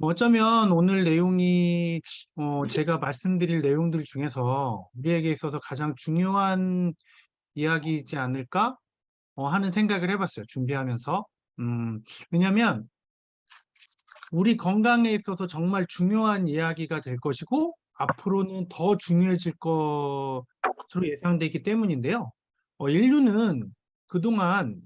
어쩌면 오늘 내용이 제가 말씀드릴 내용들 중에서 우리에게 있어서 가장 중요한 이야기이지 않을까 하는 생각을 해봤어요. 준비하면서. 왜냐하면 우리 건강에 있어서 정말 중요한 이야기가 될 것이고 앞으로는 더 중요해질 것으로 예상되기 때문인데요. 인류는 그동안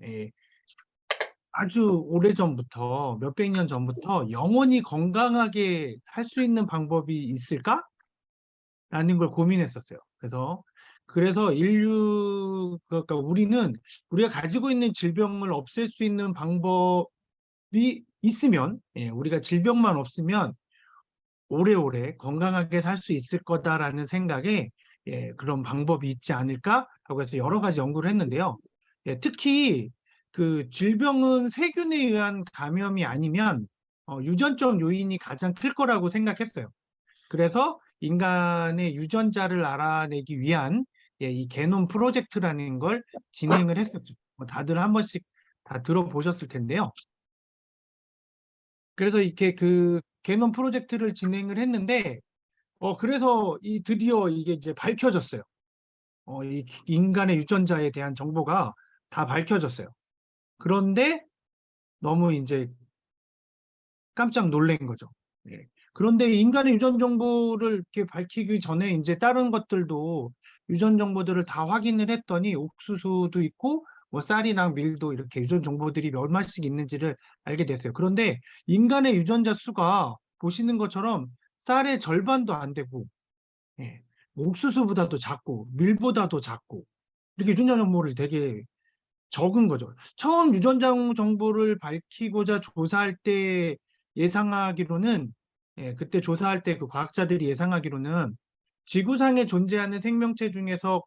아주 오래전부터 몇백 년 전부터 영원히 건강하게 살 수 있는 방법이 있을까? 라는 걸 고민했었어요. 그래서 그러니까 우리가 가지고 있는 질병을 없앨 수 있는 방법이 있으면, 우리가 질병만 없으면 오래오래 건강하게 살 수 있을 거다라는 생각에 그런 방법이 있지 않을까 하고 해서 여러 가지 연구를 했는데요. 특히 그 질병은 세균에 의한 감염이 아니면 유전적 요인이 가장 클 거라고 생각했어요. 그래서 인간의 유전자를 알아내기 위한 이 게놈 프로젝트라는 걸 진행을 했었죠. 다들 한 번씩 다 들어보셨을 텐데요. 그래서 이렇게 그 게놈 프로젝트를 진행을 했는데 그래서 드디어 이게 이제 밝혀졌어요. 이 인간의 유전자에 대한 정보가 다 밝혀졌어요. 그런데 너무 이제 깜짝 놀란 거죠. 예. 그런데 인간의 유전 정보를 이렇게 밝히기 전에 이제 다른 것들도 유전 정보들을 다 확인을 했더니 옥수수도 있고 뭐 쌀이랑 밀도 이렇게 유전 정보들이 얼마씩 있는지를 알게 됐어요. 그런데 인간의 유전자 수가 보시는 것처럼 쌀의 절반도 안 되고 예, 옥수수보다도 작고 밀보다도 작고 이렇게 유전자 정보를 되게 적은 거죠. 처음 유전자 정보를 밝히고자 조사할 때 예상하기로는 그때 조사할 때 그 과학자들이 예상하기로는 지구상에 존재하는 생명체 중에서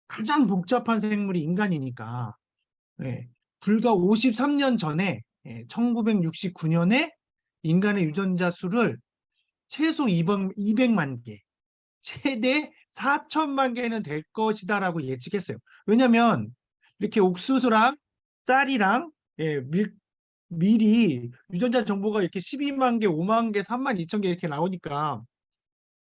가장 복잡한 생물이 인간이니까 불과 53년 전에 1969년에 인간의 유전자 수를 최소 200만 개, 최대 4천만 개는 될 것이다라고 예측했어요. 왜냐하면 이렇게 옥수수랑 쌀이랑 밀이 유전자 정보가 이렇게 12만 개, 5만 개, 3만 2천 개 이렇게 나오니까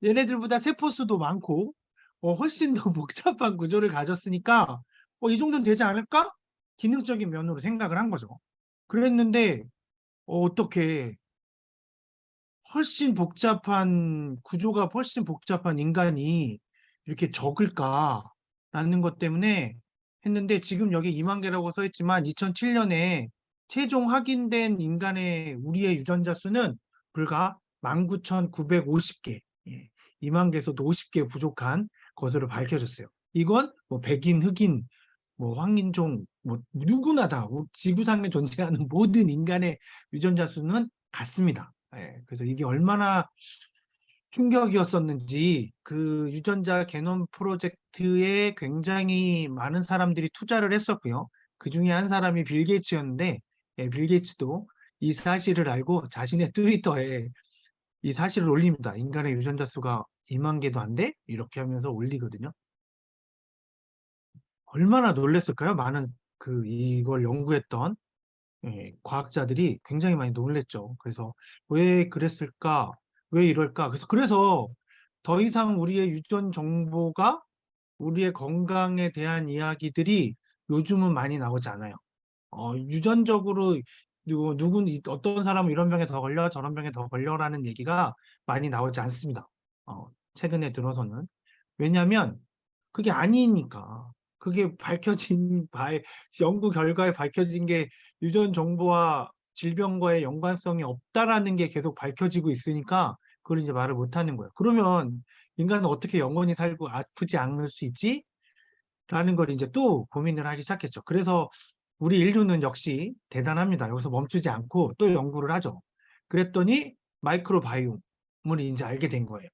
얘네들보다 세포수도 많고 훨씬 더 복잡한 구조를 가졌으니까 이 정도는 되지 않을까? 기능적인 면으로 생각을 한 거죠. 그랬는데 어떻게 구조가 훨씬 복잡한 인간이 이렇게 적을까라는 것 때문에 했는데 지금 여기 2만 개라고 써 있지만 2007년에 최종 확인된 우리의 유전자 수는 불과 19,950개. 2만 개에서도 50개 부족한 것으로 밝혀졌어요. 이건 뭐 백인, 흑인, 뭐 황인종, 뭐 누구나 다 지구상에 존재하는 모든 인간의 유전자 수는 같습니다. 그래서 이게 얼마나 충격이었었는지 그 유전자 게놈 프로젝트에 굉장히 많은 사람들이 투자를 했었고요. 그 중에 한 사람이 빌 게이츠였는데 빌 게이츠도 이 사실을 알고 자신의 트위터에 이 사실을 올립니다. 인간의 유전자 수가 2만 개도 안 돼? 이렇게 하면서 올리거든요. 얼마나 놀랬을까요? 많은 이걸 연구했던 과학자들이 굉장히 많이 놀랬죠. 그래서 왜 그랬을까? 왜 이럴까? 그래서 더 이상 우리의 유전 정보가 우리의 건강에 대한 이야기들이 요즘은 많이 나오지 않아요. 유전적으로 어떤 사람은 이런 병에 더 걸려, 저런 병에 더 걸려라는 얘기가 많이 나오지 않습니다. 최근에 들어서는. 왜냐하면 그게 아니니까. 그게 연구 결과에 밝혀진 게 유전 정보와 질병과의 연관성이 없다라는 게 계속 밝혀지고 있으니까 그걸 이제 말을 못 하는 거예요. 그러면 인간은 어떻게 영원히 살고 아프지 않을 수 있지? 라는 걸 이제 또 고민을 하기 시작했죠. 그래서 우리 인류는 역시 대단합니다. 여기서 멈추지 않고 또 연구를 하죠. 그랬더니 마이크로바이옴을 이제 알게 된 거예요.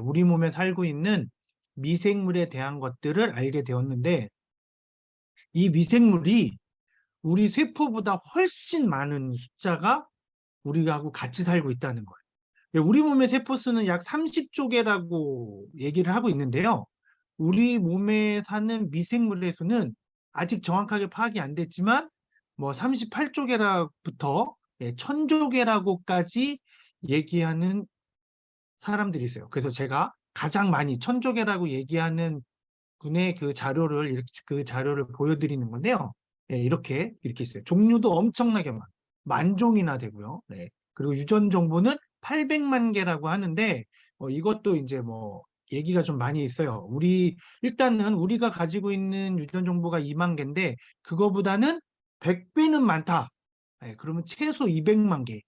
우리 몸에 살고 있는 미생물에 대한 것들을 알게 되었는데 이 미생물이 우리 세포보다 훨씬 많은 숫자가 우리하고 같이 살고 있다는 거예요. 우리 몸의 세포 수는 약 30조 개라고 얘기를 하고 있는데요. 우리 몸에 사는 미생물의 수는 아직 정확하게 파악이 안 됐지만 뭐 38조 개라부터 1000조 개라고까지 얘기하는 사람들이 있어요. 그래서 제가 가장 많이 천조개라고 얘기하는 분의 그 자료를 보여드리는 건데요. 네, 이렇게 있어요. 종류도 엄청나게 만 종이나 되고요. 네. 그리고 유전 정보는 800만 개라고 하는데, 이것도 이제 뭐, 얘기가 좀 많이 있어요. 일단은 우리가 가지고 있는 유전 정보가 2만 개인데, 그거보다는 100배는 많다. 네, 그러면 최소 200만 개.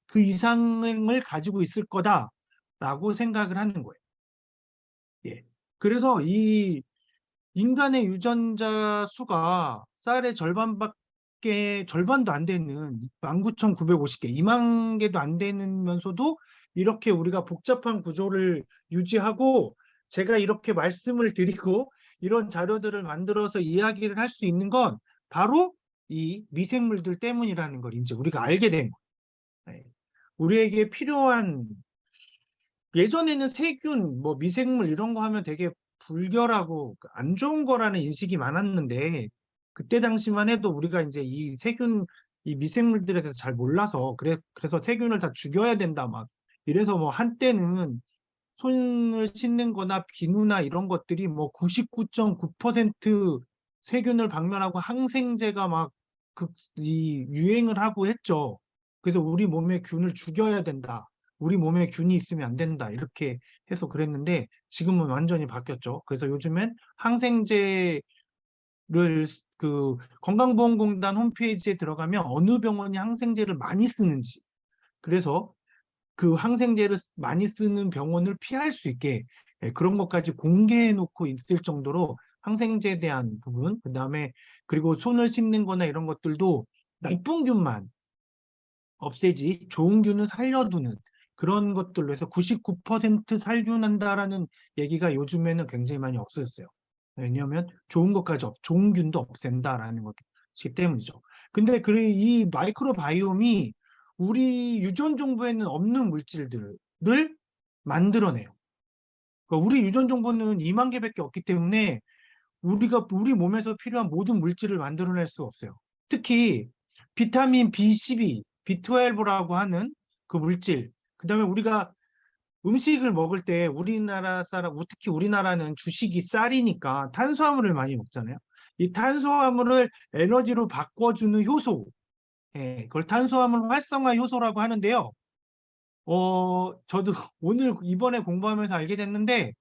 그 이상을 가지고 있을 거다라고 생각을 하는 거예요. 예. 그래서 이 인간의 유전자 수가 쌀의 절반도 안 되는 19,950개, 2만 개도 안 되면서도 이렇게 우리가 복잡한 구조를 유지하고 제가 이렇게 말씀을 드리고 이런 자료들을 만들어서 이야기를 할 수 있는 건 바로 이 미생물들 때문이라는 걸 이제 우리가 알게 된 거예요. 네. 우리에게 필요한 예전에는 세균, 뭐 미생물 이런 거 하면 되게 불결하고 안 좋은 거라는 인식이 많았는데 그때 당시만 해도 우리가 이제 이 세균, 이 미생물들에 대해서 잘 몰라서 그래서 세균을 다 죽여야 된다 막 이래서 뭐 한때는 손을 씻는 거나 비누나 이런 것들이 뭐 99.9% 세균을 박멸하고 항생제가 이 유행을 하고 했죠. 그래서 우리 몸에 균을 죽여야 된다. 우리 몸에 균이 있으면 안 된다. 이렇게 해서 그랬는데 지금은 완전히 바뀌었죠. 그래서 요즘엔 항생제를 건강보험공단 홈페이지에 들어가면 어느 병원이 항생제를 많이 쓰는지 그래서 그 항생제를 많이 쓰는 병원을 피할 수 있게 그런 것까지 공개해 놓고 있을 정도로 항생제에 대한 부분, 그다음에 그리고 손을 씻는 거나 이런 것들도 나쁜 균만 없애지 좋은 균을 살려두는 그런 것들로 해서 99% 살균한다라는 얘기가 요즘에는 굉장히 많이 없어졌어요. 왜냐하면 좋은 균도 없앤다라는 것이기 때문이죠. 근데 이 마이크로바이옴이 우리 유전 정보에는 없는 물질들을 만들어내요. 그러니까 우리 유전 정보는 2만 개밖에 없기 때문에 우리 몸에서 필요한 모든 물질을 만들어낼 수 없어요. 특히 비타민 B12, B12라고 하는 그 물질, 그다음에 우리가 음식을 먹을 때 특히 우리나라는 주식이 쌀이니까 탄수화물을 많이 먹잖아요. 이 탄수화물을 에너지로 바꿔주는 효소, 그걸 탄수화물 활성화 효소라고 하는데요. 저도 오늘 이번에 공부하면서 알게 됐는데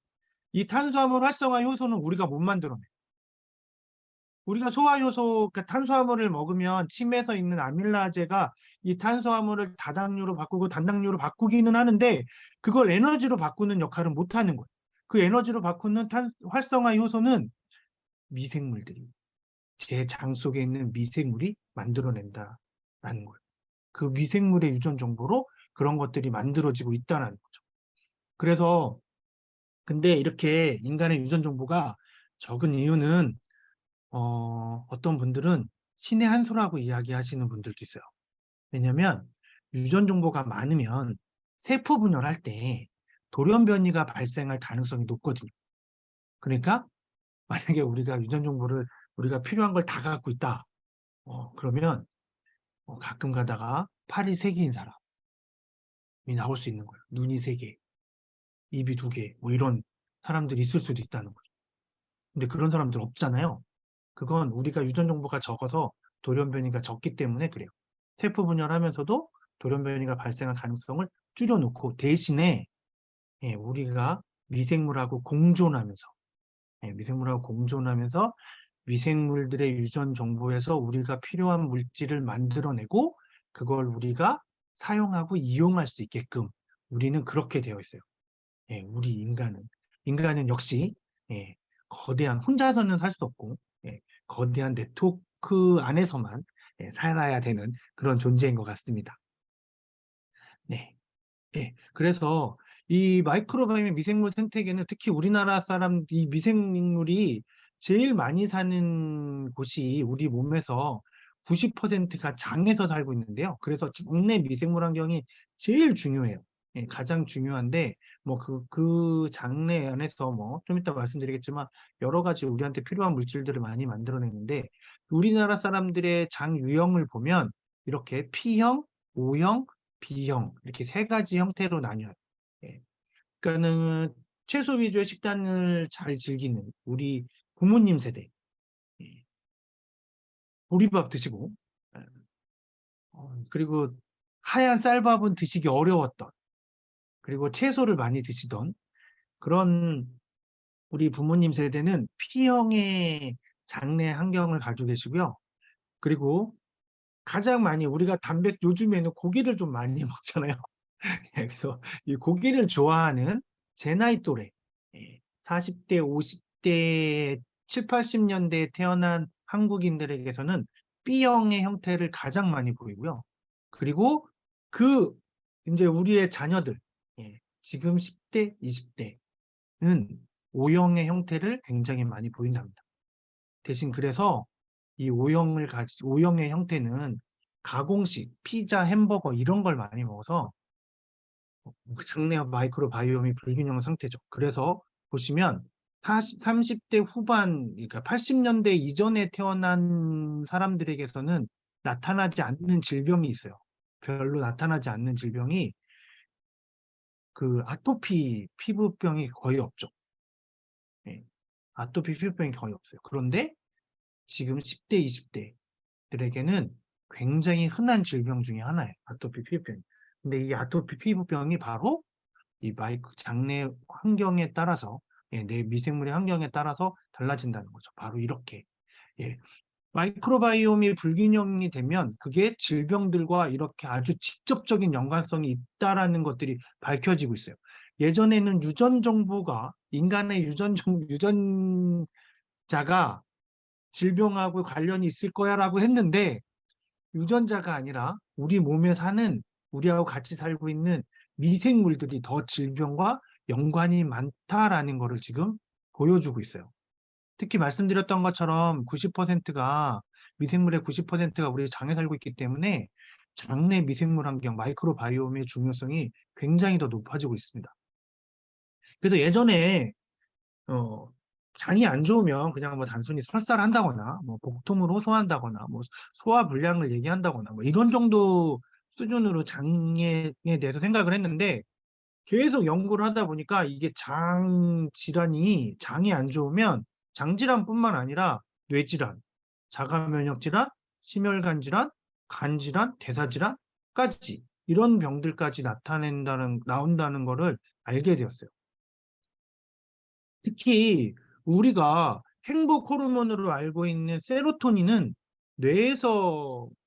이 탄수화물 활성화 효소는 우리가 못 만들어내요. 우리가 소화효소, 그러니까 탄수화물을 먹으면 침에서 있는 아밀라제가 이 탄수화물을 다당류로 바꾸고 단당류로 바꾸기는 하는데 그걸 에너지로 바꾸는 역할은 못 하는 거예요. 그 에너지로 바꾸는 활성화 효소는 미생물들이 제 장 속에 있는 미생물이 만들어낸다라는 거예요. 그 미생물의 유전 정보로 그런 것들이 만들어지고 있다는 거죠. 그래서 근데 이렇게 인간의 유전 정보가 적은 이유는 어떤 분들은 신의 한 수라고 이야기하시는 분들도 있어요. 왜냐하면 유전 정보가 많으면 세포 분열할 때 돌연 변이가 발생할 가능성이 높거든요. 그러니까 만약에 우리가 유전 정보를 우리가 필요한 걸 다 갖고 있다. 그러면 가끔 가다가 팔이 3개인 사람이 나올 수 있는 거예요. 눈이 3개, 입이 2개, 뭐 이런 사람들이 있을 수도 있다는 거죠. 근데 그런 사람들 없잖아요. 그건 우리가 유전 정보가 적어서 돌연 변이가 적기 때문에 그래요. 세포 분열하면서도 돌연 변이가 발생할 가능성을 줄여놓고 대신에 우리가 미생물하고 공존하면서 미생물하고 공존하면서 미생물들의 유전 정보에서 우리가 필요한 물질을 만들어내고 그걸 우리가 사용하고 이용할 수 있게끔 우리는 그렇게 되어 있어요. 우리 인간은 역시 거대한 혼자서는 살 수 없고 거대한 네트워크 안에서만 살아야 되는 그런 존재인 것 같습니다. 네. 그래서 이 마이크로바이옴의 미생물 생태계는 특히 우리나라 사람 이 미생물이 제일 많이 사는 곳이 우리 몸에서 90%가 장에서 살고 있는데요. 그래서 장내 미생물 환경이 제일 중요해요. 가장 중요한데 뭐 그 장내 안에서 뭐 좀 이따 말씀드리겠지만 여러 가지 우리한테 필요한 물질들을 많이 만들어내는데 우리나라 사람들의 장 유형을 보면 이렇게 P형, O형, B형 이렇게 세 가지 형태로 나뉘어요. 예. 그러니까는 채소 위주의 식단을 잘 즐기는 우리 부모님 세대, 예. 보리밥 드시고, 예. 그리고 하얀 쌀밥은 드시기 어려웠던, 그리고 채소를 많이 드시던 그런 우리 부모님 세대는 P형의 장내 환경을 가지고 계시고요. 그리고 가장 많이 우리가 요즘에는 고기를 좀 많이 먹잖아요. 예, 그래서 이 고기를 좋아하는 제 나이 또래, 40대, 50대, 7, 80년대에 태어난 한국인들에게서는 B형의 형태를 가장 많이 보이고요. 그리고 그 이제 우리의 자녀들, 지금 10대, 20대는 O형의 형태를 굉장히 많이 보인답니다. 대신 그래서 이 O형의 형태는 가공식, 피자, 햄버거 이런 걸 많이 먹어서 장내 마이크로바이옴이 불균형 상태죠. 그래서 보시면 30대 후반, 그러니까 80년대 이전에 태어난 사람들에게서는 나타나지 않는 질병이 있어요. 별로 나타나지 않는 질병이 그 아토피 피부병이 거의 없죠. 예. 아토피 피부병이 거의 없어요. 그런데 지금 10대, 20대들에게는 굉장히 흔한 질병 중에 하나예요. 아토피 피부병. 근데 이 아토피 피부병이 바로 이 장내 환경에 따라서, 내 미생물의 환경에 따라서 달라진다는 거죠. 바로 이렇게. 예. 마이크로바이옴이 불균형이 되면 그게 질병들과 이렇게 아주 직접적인 연관성이 있다라는 것들이 밝혀지고 있어요. 예전에는 인간의 유전자가 질병하고 관련이 있을 거야라고 했는데, 유전자가 아니라 우리 몸에 사는, 우리하고 같이 살고 있는 미생물들이 더 질병과 연관이 많다라는 것을 지금 보여주고 있어요. 특히 말씀드렸던 것처럼 미생물의 90%가 우리 장에 살고 있기 때문에 장내 미생물 환경, 마이크로바이옴의 중요성이 굉장히 더 높아지고 있습니다. 그래서 예전에 어, 장이 안 좋으면 그냥 뭐 단순히 설사를 한다거나, 뭐 복통을 호소한다거나, 뭐 소화 불량을 얘기한다거나, 뭐 이런 정도 수준으로 장에 대해서 생각을 했는데, 계속 연구를 하다 보니까 이게 장이 안 좋으면 장질환뿐만 아니라 뇌질환, 자가면역질환, 심혈관 질환, 간질환, 대사질환까지 이런 병들까지 나온다는 거를 알게 되었어요. 특히 우리가 행복 호르몬으로 알고 있는 세로토닌은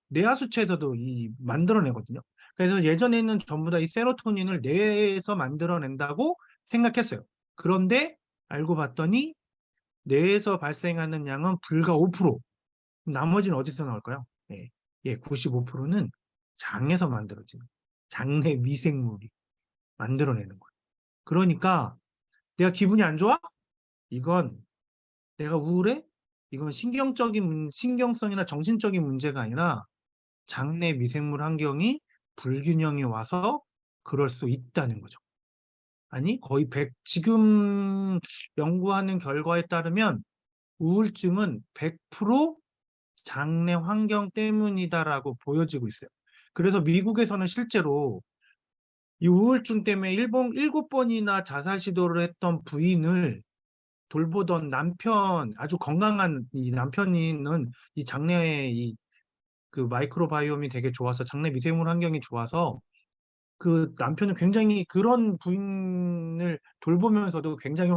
뇌하수체에서도 만들어내거든요. 그래서 예전에는 전부 다 이 세로토닌을 뇌에서 만들어낸다고 생각했어요. 그런데 알고 봤더니 뇌에서 발생하는 양은 불과 5%. 나머지는 어디서 나올까요? 95%는 장에서 만들어지는, 장내 미생물이 만들어내는 거예요. 그러니까 내가 기분이 안 좋아? 이건 내가 우울해? 이건 신경성이나 정신적인 문제가 아니라 장내 미생물 환경이 불균형이 와서 그럴 수 있다는 거죠. 아니, 지금 연구하는 결과에 따르면 우울증은 100% 장내 환경 때문이다라고 보여지고 있어요. 그래서 미국에서는 실제로 이 우울증 때문에 7번이나 자살 시도를 했던 부인을 돌보던 아주 건강한 이 남편이는 이 장내에 그 마이크로바이옴이 되게 좋아서, 장내 미생물 환경이 좋아서 그 남편은 굉장히 그런 부인을 돌보면서도 굉장히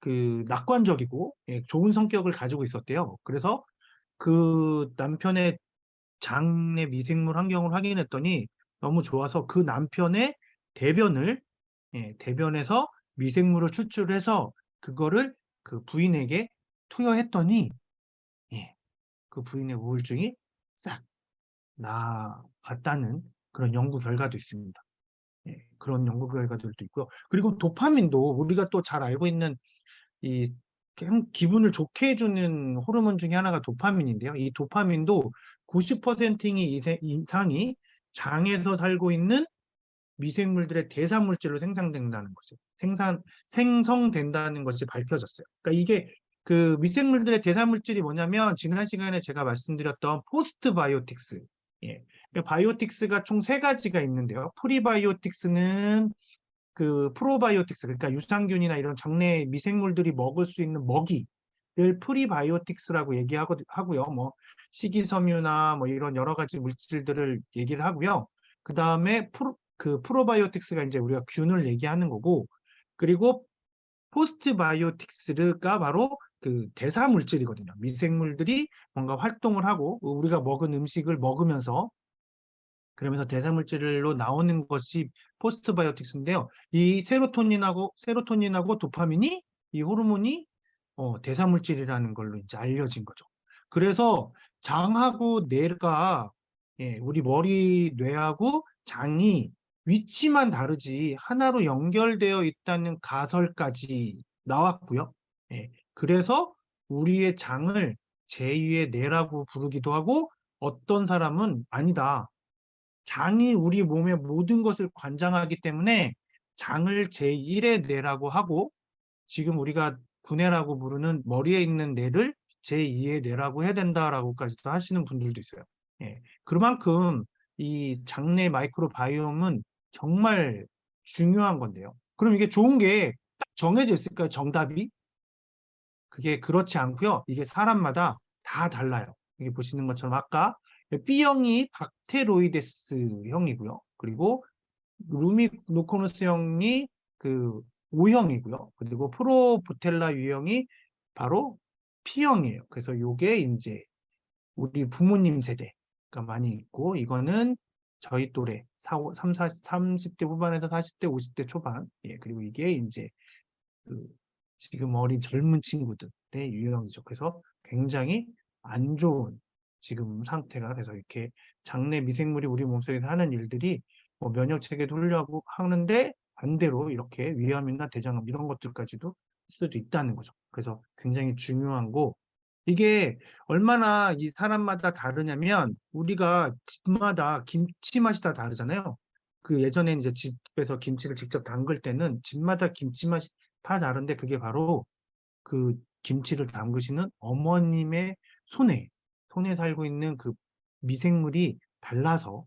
그 낙관적이고, 좋은 성격을 가지고 있었대요. 그래서 그 남편의 장내 미생물 환경을 확인했더니 너무 좋아서 그 남편의 대변에서 미생물을 추출해서 그거를 그 부인에게 투여했더니, 그 부인의 우울증이 싹 나았다는 그런 연구 결과도 있습니다. 그런 연구 결과들도 있고요. 그리고 도파민도 우리가 또 잘 알고 있는 이 기분을 좋게 해주는 호르몬 중에 하나가 도파민인데요. 이 도파민도 90% 이상이 장에서 살고 있는 미생물들의 대사물질로 생성된다는 것이 밝혀졌어요. 그러니까 이게 그 미생물들의 대사물질이 뭐냐면 지난 시간에 제가 말씀드렸던 포스트바이오틱스, 바이오틱스가 총 세 가지가 있는데요. 프리바이오틱스는 그 프로바이오틱스, 그러니까 유산균이나 이런 장내 미생물들이 먹을 수 있는 먹이를 프리바이오틱스라고 얘기하고요. 뭐 식이섬유나 뭐 이런 여러 가지 물질들을 얘기를 하고요. 그 다음에 그 프로바이오틱스가 이제 우리가 균을 얘기하는 거고, 그리고 포스트바이오틱스가 바로 그 대사 물질이거든요. 미생물들이 뭔가 활동을 하고 우리가 먹은 음식을 먹으면서 그러면서 대사물질로 나오는 것이 포스트바이오틱스인데요. 이 세로토닌하고 도파민이 이 호르몬이 대사물질이라는 걸로 이제 알려진 거죠. 그래서 장하고 뇌가 우리 머리 뇌하고 장이 위치만 다르지 하나로 연결되어 있다는 가설까지 나왔고요. 그래서 우리의 장을 제2의 뇌라고 부르기도 하고 어떤 사람은 아니다. 장이 우리 몸의 모든 것을 관장하기 때문에 장을 제1의 뇌라고 하고 지금 우리가 구뇌라고 부르는 머리에 있는 뇌를 제2의 뇌라고 해야 된다라고까지도 하시는 분들도 있어요. 그만큼 이 장내 마이크로바이옴은 정말 중요한 건데요. 그럼 이게 좋은 게 딱 정해져 있을까요? 정답이? 그게 그렇지 않고요. 이게 사람마다 다 달라요. 여기 보시는 것처럼 아까 B형이 박테로이데스형이고요. 그리고 루미노코노스형이 그 O형이고요. 그리고 프로보텔라 유형이 바로 P형이에요. 그래서 요게 이제 우리 부모님 세대가 많이 있고 이거는 저희 또래 30대 후반에서 40대, 50대 초반. 그리고 이게 이제 그 지금 어린 젊은 친구들의 유형이죠. 그래서 굉장히 안 좋은 지금 상태가 돼서 이렇게 장내 미생물이 우리 몸속에 하는 일들이 뭐 면역 체계도 훌륭하고 하는데 반대로 이렇게 위암이나 대장암 이런 것들까지도 할 수도 있다는 거죠. 그래서 굉장히 중요한 거 이게 얼마나 이 사람마다 다르냐면 우리가 집마다 김치 맛이 다 다르잖아요. 그 예전에 이제 집에서 김치를 직접 담글 때는 집마다 김치 맛이 다 다른데 그게 바로 그 김치를 담그시는 어머님의 손에 살고 있는 그 미생물이 달라서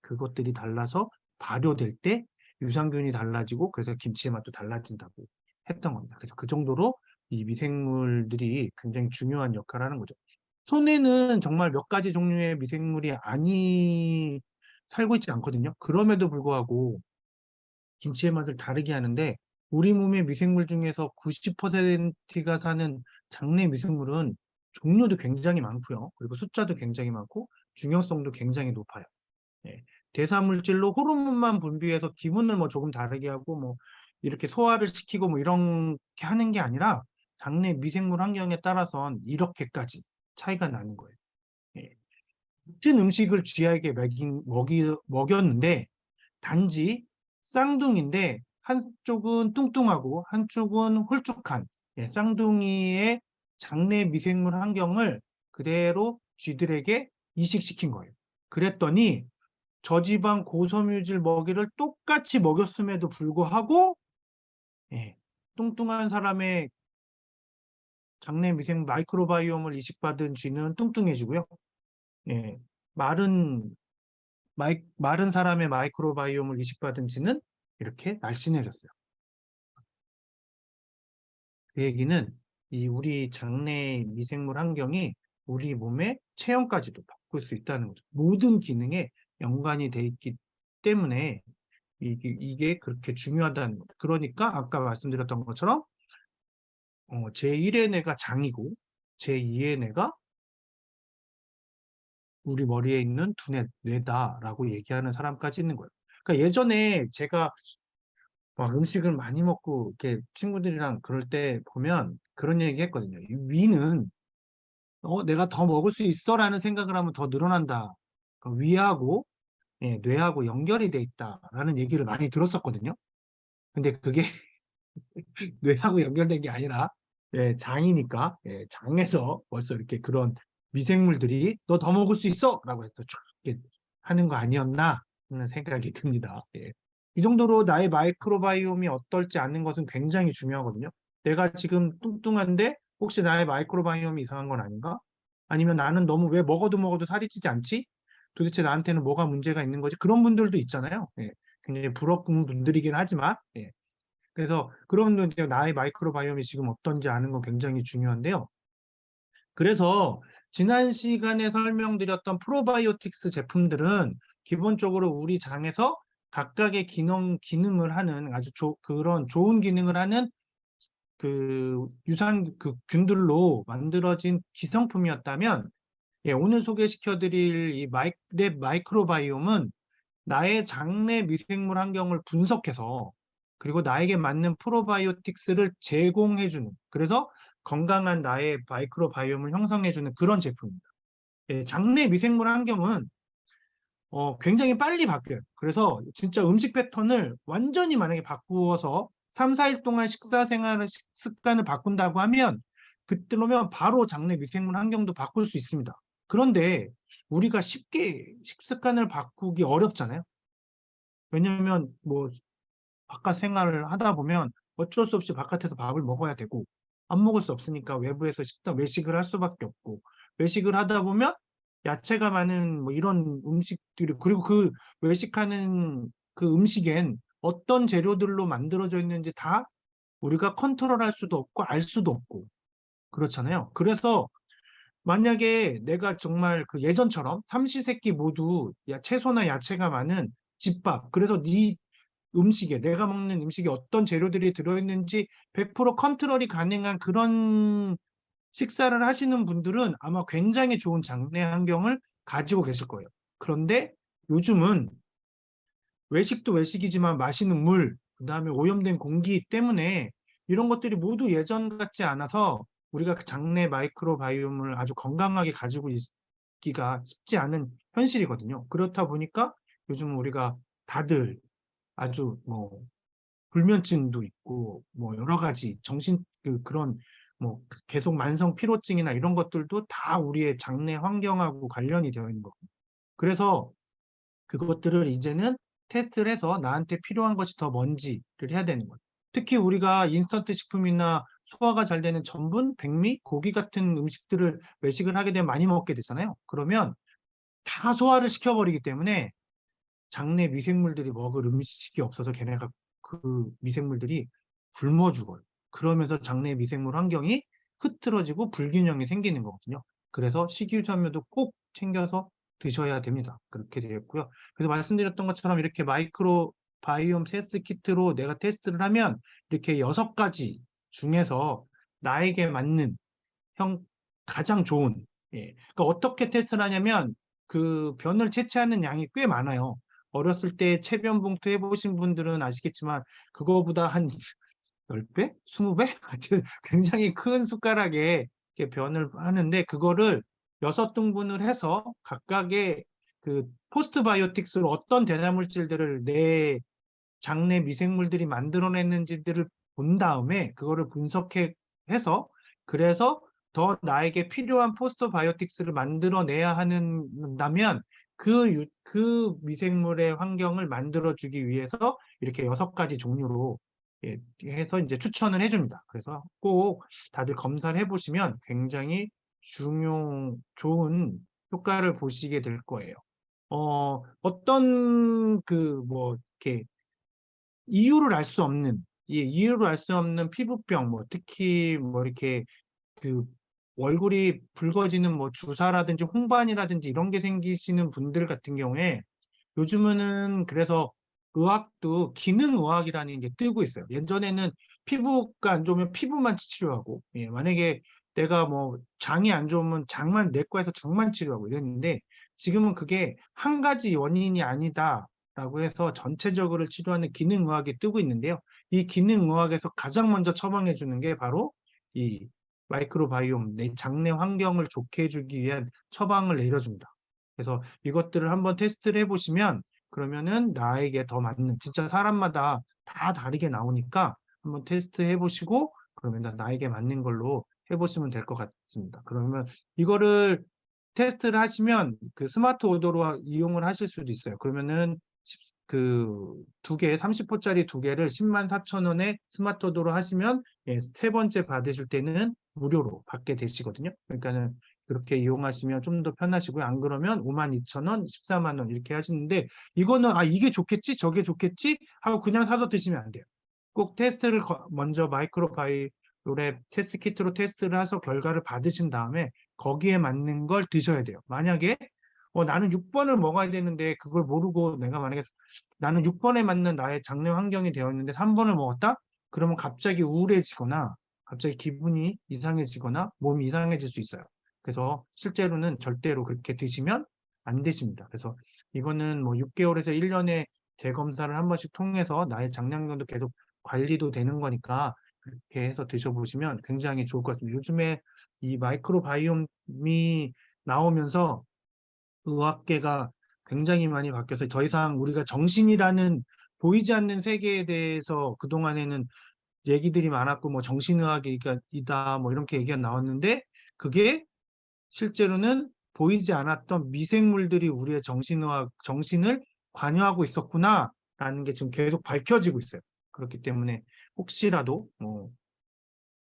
그것들이 달라서 발효될 때 유산균이 달라지고 그래서 김치의 맛도 달라진다고 했던 겁니다. 그래서 그 정도로 이 미생물들이 굉장히 중요한 역할을 하는 거죠. 손에는 정말 몇 가지 종류의 미생물이 아니 살고 있지 않거든요. 그럼에도 불구하고 김치의 맛을 다르게 하는데 우리 몸의 미생물 중에서 90%가 사는 장내 미생물은 종류도 굉장히 많고요. 그리고 숫자도 굉장히 많고 중요성도 굉장히 높아요. 예. 대사물질로 호르몬만 분비해서 기분을 뭐 조금 다르게 하고 뭐 이렇게 소화를 시키고 뭐 이런 게 하는 게 아니라 장내 미생물 환경에 따라선 이렇게까지 차이가 나는 거예요. 예. 같은 음식을 쥐에게 먹였는데 단지 쌍둥이인데 한쪽은 뚱뚱하고 한쪽은 홀쭉한 쌍둥이의 장내 미생물 환경을 그대로 쥐들에게 이식시킨 거예요. 그랬더니 저지방 고섬유질 먹이를 똑같이 먹였음에도 불구하고 뚱뚱한 사람의 장내 미생 마이크로바이옴을 이식받은 쥐는 뚱뚱해지고요. 예, 마른 마른 사람의 마이크로바이옴을 이식받은 쥐는 이렇게 날씬해졌어요. 그 얘기는 이 우리 장내 미생물 환경이 우리 몸의 체형까지도 바꿀 수 있다는 거죠. 모든 기능에 연관이 돼 있기 때문에 이게 그렇게 중요하다는 거죠. 그러니까 아까 말씀드렸던 것처럼 제1의 뇌가 장이고 제2의 뇌가 우리 머리에 있는 두뇌 뇌다라고 얘기하는 사람까지 있는 거예요. 그러니까 예전에 제가 막 음식을 많이 먹고 이렇게 친구들이랑 그럴 때 보면 그런 얘기 했거든요. 이 위는 내가 더 먹을 수 있어라는 생각을 하면 더 늘어난다. 그 위하고 뇌하고 연결이 돼 있다라는 얘기를 많이 들었었거든요. 근데 그게 뇌하고 연결된 게 아니라 장이니까 장에서 벌써 이렇게 그런 미생물들이 너 더 먹을 수 있어! 라고 해서 쭉 이렇게 하는 거 아니었나 하는 생각이 듭니다. 이 정도로 나의 마이크로바이옴이 어떨지 아는 것은 굉장히 중요하거든요. 내가 지금 뚱뚱한데 혹시 나의 마이크로바이옴이 이상한 건 아닌가? 아니면 나는 너무 왜 먹어도 살이 찌지 않지? 도대체 나한테는 뭐가 문제가 있는 거지? 그런 분들도 있잖아요. 예. 굉장히 부럽은 분들이긴 하지만, 예. 그래서 그런 분들 나의 마이크로바이옴이 지금 어떤지 아는 건 굉장히 중요한데요. 그래서 지난 시간에 설명드렸던 프로바이오틱스 제품들은 기본적으로 우리 장에서 각각의 기능을 하는 아주 그런 좋은 기능을 하는 그 그 균들로 만들어진 기성품이었다면, 예, 오늘 소개시켜드릴 이 랩 마이크로바이옴은 나의 장내 미생물 환경을 분석해서 그리고 나에게 맞는 프로바이오틱스를 제공해주는, 그래서 건강한 나의 마이크로바이옴을 형성해주는 그런 제품입니다. 예, 장내 미생물 환경은 굉장히 빨리 바뀌어요. 그래서 진짜 음식 패턴을 완전히 만약에 바꾸어서 3, 4일 동안 식사 생활 습관을 바꾼다고 하면 그때로면 바로 장내 미생물 환경도 바꿀 수 있습니다. 그런데 우리가 쉽게 식습관을 바꾸기 어렵잖아요. 왜냐하면 뭐 바깥 생활을 하다 보면 어쩔 수 없이 바깥에서 밥을 먹어야 되고, 안 먹을 수 없으니까 외부에서 외식을 할 수밖에 없고, 외식을 하다 보면 야채가 많은 뭐 이런 음식들이, 그리고 그 외식하는 그 음식엔 어떤 재료들로 만들어져 있는지 다 우리가 컨트롤할 수도 없고 알 수도 없고 그렇잖아요. 그래서 만약에 내가 정말 그 예전처럼 삼시세끼 모두 채소나 야채가 많은 집밥, 그래서 네 음식에, 내가 먹는 음식에 어떤 재료들이 들어있는지 100% 컨트롤이 가능한 그런 식사를 하시는 분들은 아마 굉장히 좋은 장내 환경을 가지고 계실 거예요. 그런데 요즘은 외식도 외식이지만 마시는 물, 그다음에 오염된 공기 때문에 이런 것들이 모두 예전 같지 않아서 우리가 그 장내 마이크로바이옴을 아주 건강하게 가지고 있기가 쉽지 않은 현실이거든요. 그렇다 보니까 요즘 우리가 다들 아주 뭐 불면증도 있고 뭐 여러 가지 정신 그런 뭐 계속 만성 피로증이나 이런 것들도 다 우리의 장내 환경하고 관련이 되어 있는 거고. 그래서 그것들을 이제는 테스트를 해서 나한테 필요한 것이 더 뭔지를 해야 되는 거예요. 특히 우리가 인스턴트 식품이나 소화가 잘 되는 전분, 백미, 고기 같은 음식들을 외식을 하게 되면 많이 먹게 되잖아요. 그러면 다 소화를 시켜버리기 때문에 장내 미생물들이 먹을 음식이 없어서 걔네가 그 미생물들이 굶어 죽어요. 그러면서 장내 미생물 환경이 흐트러지고 불균형이 생기는 거거든요. 그래서 식이섬유도 꼭 챙겨서 드셔야 됩니다. 그렇게 되었고요. 그래서 말씀드렸던 것처럼 이렇게 마이크로 바이옴 테스트 키트로 내가 테스트를 하면 이렇게 6가지 중에서 나에게 맞는 형 가장 좋은, 예. 그러니까 어떻게 테스트를 하냐면 그 변을 채취하는 양이 꽤 많아요. 어렸을 때 체변 봉투 해보신 분들은 아시겠지만 그거보다 한 10배? 20배? 하여튼 굉장히 큰 숟가락에 이렇게 변을 하는데 그거를 6등분을 해서 각각의 그 포스트바이오틱스로 어떤 대사물질들을 내 장내 미생물들이 만들어냈는지들을 본 다음에 그거를 분석해 해서, 그래서 더 나에게 필요한 포스트바이오틱스를 만들어내야 한다면 그 미생물의 환경을 만들어주기 위해서 이렇게 6가지 종류로, 예, 해서 이제 추천을 해줍니다. 그래서 꼭 다들 검사를 해보시면 굉장히 좋은 효과를 보시게 될 거예요. 어떤 그 뭐 이렇게 이유를 알 수 없는, 예, 이유를 알 수 없는 피부병, 뭐 특히 뭐 이렇게 그 얼굴이 붉어지는 뭐 주사라든지 홍반이라든지 이런 게 생기시는 분들 같은 경우에 요즘은 그래서 의학도 기능의학이라는 게 뜨고 있어요. 예전에는 피부가 안 좋으면 피부만 치료하고, 예, 만약에 내가 뭐 장이 안 좋으면 장만 내과에서 장만 치료하고 이랬는데 지금은 그게 한 가지 원인이 아니다라고 해서 전체적으로 치료하는 기능의학이 뜨고 있는데요. 이 기능의학에서 가장 먼저 처방해 주는 게 바로 이 마이크로바이옴, 내 장내 환경을 좋게 해주기 위한 처방을 내려줍니다. 그래서 이것들을 한번 테스트를 해보시면 그러면은 나에게 더 맞는, 진짜 사람마다 다 다르게 나오니까 한번 테스트 해보시고 그러면 나에게 맞는 걸로 해보시면 될 것 같습니다. 그러면 이거를 테스트를 하시면 그 스마트 오더로 이용을 하실 수도 있어요. 그러면은 그 2개, 30호짜리 2개를 104,000원에 스마트 오더로 하시면, 예, 3번째 받으실 때는 무료로 받게 되시거든요. 그러니까는 그렇게 이용하시면 좀 더 편하시고요. 안 그러면 52,000원, 14만 원 이렇게 하시는데 이거는 이게 좋겠지, 저게 좋겠지 하고 그냥 사서 드시면 안 돼요. 꼭 테스트를 먼저 마이크로바이오랩 테스트 키트로 테스트를 해서 결과를 받으신 다음에 거기에 맞는 걸 드셔야 돼요. 만약에 나는 6번을 먹어야 되는데 그걸 모르고 내가 만약에 나는 6번에 맞는 나의 장내 환경이 되어 있는데 3번을 먹었다? 그러면 갑자기 우울해지거나 갑자기 기분이 이상해지거나 몸이 이상해질 수 있어요. 그래서 실제로는 절대로 그렇게 드시면 안 되십니다. 그래서 이거는 뭐 6개월에서 1년에 재검사를 한 번씩 통해서 나의 장량경도 계속 관리도 되는 거니까 그렇게 해서 드셔보시면 굉장히 좋을 것 같습니다. 요즘에 이 마이크로바이옴이 나오면서 의학계가 굉장히 많이 바뀌어서 더 이상 우리가 정신이라는 보이지 않는 세계에 대해서 그동안에는 얘기들이 많았고 뭐 정신의학이다 뭐 이렇게 얘기가 나왔는데 그게 실제로는 보이지 않았던 미생물들이 우리의 정신을 관여하고 있었구나라는 게 지금 계속 밝혀지고 있어요. 그렇기 때문에 혹시라도 뭐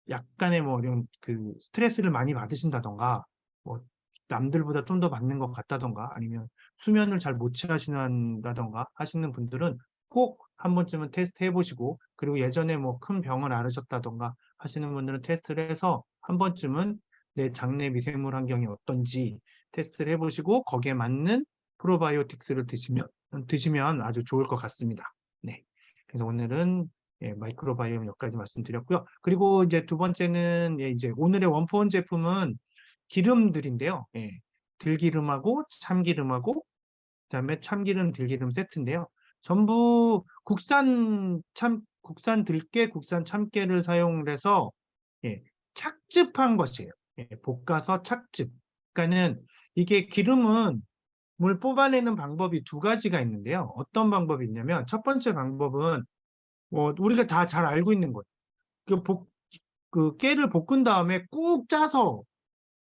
약간의 뭐 이런 그 스트레스를 많이 받으신다던가 뭐 남들보다 좀 더 받는 것 같다던가 아니면 수면을 잘 못 취하신다던가 하시는 분들은 꼭 한 번쯤은 테스트 해보시고 그리고 예전에 뭐 큰 병을 앓으셨다던가 하시는 분들은 테스트를 해서 한 번쯤은 내 장내 미생물 환경이 어떤지 테스트를 해보시고 거기에 맞는 프로바이오틱스를 드시면 아주 좋을 것 같습니다. 네. 그래서 오늘은 마이크로바이옴 여기까지 말씀드렸고요. 그리고 이제 두 번째는 이제 오늘의 원포원 제품은 기름들인데요. 들기름하고 참기름하고 그다음에 참기름, 들기름 세트인데요. 전부 국산 들깨, 국산 참깨를 사용해서 착즙한 것이에요. 볶아서 착즙. 그러니까는 이게 기름은 물 뽑아내는 방법이 두 가지가 있는데요. 어떤 방법이 있냐면 첫 번째 방법은 우리가 다 잘 알고 있는 거예요. 그 깨를 볶은 다음에 꾹 짜서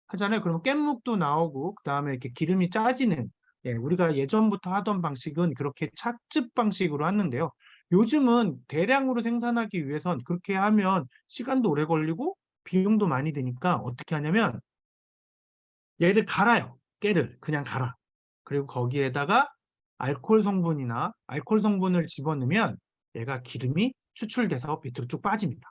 하잖아요. 그러면 깻묵도 나오고 그다음에 이렇게 기름이 짜지는 우리가 예전부터 하던 방식은 그렇게 찻즙 방식으로 하는데요. 요즘은 대량으로 생산하기 위해선 그렇게 하면 시간도 오래 걸리고 비용도 많이 드니까 어떻게 하냐면 얘를 갈아요. 깨를 그냥 갈아. 그리고 거기에다가 알코올 성분을 집어넣으면 얘가 기름이 추출돼서 밑으로 쭉 빠집니다.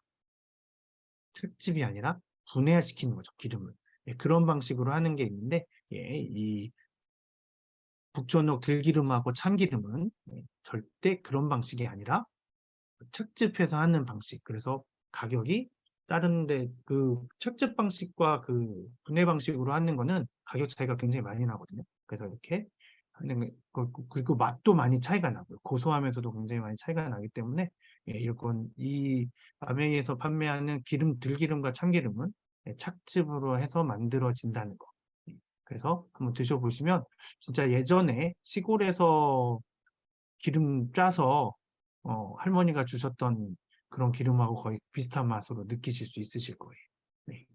특집이 아니라 분해시키는 거죠, 기름을. 그런 방식으로 하는 게 있는데 이 북촌옥 들기름하고 참기름은 절대 그런 방식이 아니라 척즙해서 하는 방식. 그래서 가격이 다른데 그 척즙 방식과 그 분해 방식으로 하는 거는 가격 차이가 굉장히 많이 나거든요. 그래서 이렇게 하는 그리고 맛도 많이 차이가 나고요. 고소하면서도 굉장히 많이 차이가 나기 때문에 이건 이 아메이에서 판매하는 들기름과 참기름은 착즙으로 해서 만들어진다는 거. 그래서 한번 드셔보시면 진짜 예전에 시골에서 기름 짜서 할머니가 주셨던 그런 기름하고 거의 비슷한 맛으로 느끼실 수 있으실 거예요. 네.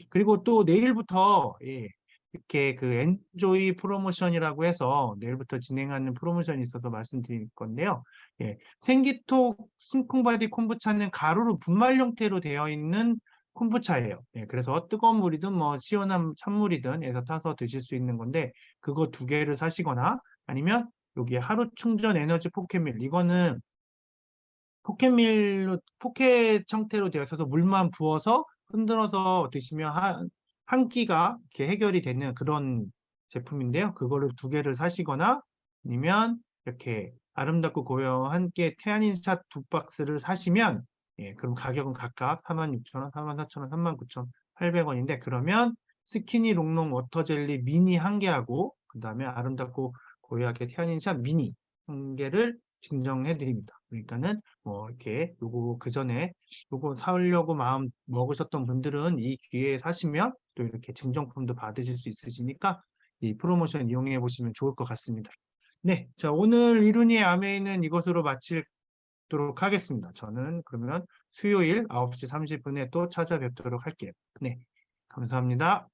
그리고 또 내일부터 이렇게 그 엔조이 프로모션이라고 해서 내일부터 진행하는 프로모션이 있어서 말씀드릴 건데요. 생기톡 심쿵바디 콤부차는 가루로 분말 형태로 되어 있는 콤부차예요. 그래서 뜨거운 물이든 뭐 시원한 찬물이든 해서 타서 드실 수 있는 건데 그거 두 개를 사시거나 아니면 여기에 하루 충전 에너지 포켓밀 이거는 포켓 형태로 되어 있어서 물만 부어서 흔들어서 드시면 한 끼가 이렇게 해결이 되는 그런 제품인데요. 그거를 두 개를 사시거나 아니면 이렇게 아름답고 고요한 게 태아닌샷 두 박스를 사시면 그럼 가격은 각각 46,000원, 44,000원, 39,800원인데 그러면 스키니 롱롱 워터젤리 미니 한 개하고 그 다음에 아름답고 고요하게 태아닌샷 미니 한 개를 증정해 드립니다. 그러니까는 뭐 이렇게 요거 그 전에 요거 사려고 마음 먹으셨던 분들은 이 기회에 사시면 또 이렇게 증정품도 받으실 수 있으시니까 이 프로모션 이용해 보시면 좋을 것 같습니다. 네, 자 오늘 이룬이의 아메이는 이것으로 마치도록 하겠습니다. 저는 그러면 수요일 9시 30분에 또 찾아뵙도록 할게요. 네, 감사합니다.